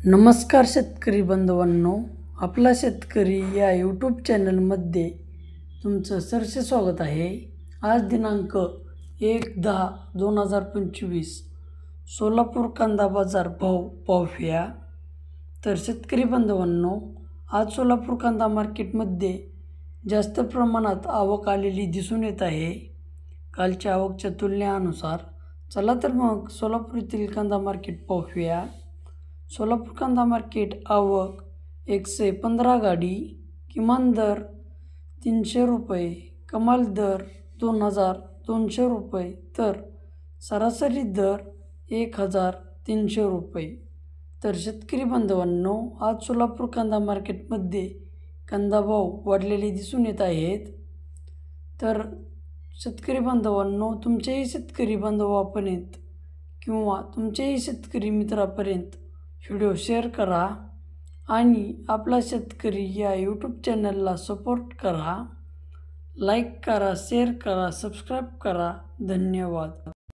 नमस्कार शेतकरी बांधवांनो, आपला शेतकरी या यूट्यूब चॅनलमध्ये तुमचं सरसे स्वागत आहे। आज दिनांक 1/10/2025 सोलापूर कांदा बाजार भाव पाहूया। तर शेतकरी बांधवांनो, आज सोलापूर कांदा मार्केटमध्ये जास्त प्रमाणात आवक आलेली दिसून येत आहे कालच्या आवकच्या तुलनेनुसार। चला तर मग सोलापूर येथील कांदा मार्केट पाहूया। सोलापूर कांदा मार्केट आवक 115 गाडी, किमान दर 300 रुपये, कमाल दर 2200 रुपये, तर सरासरी दर 1300 रुपये। तर शेतकरी बांधवांनो, आज सोलापूर कांदा मार्केटमध्ये कांदा भाव वाढलेले दिसून येत आहेत। तर शेतकरी बांधवांनो, तुमचेही शेतकरी बांधवापर्यंत किंवा तुमचेही शेतकरी मित्रापर्यंत व्हिडिओ शेअर करा आणि आपला शेतकरी या यूट्यूब चॅनलला सपोर्ट करा। लाईक करा, शेअर करा, सबस्क्राईब करा। धन्यवाद।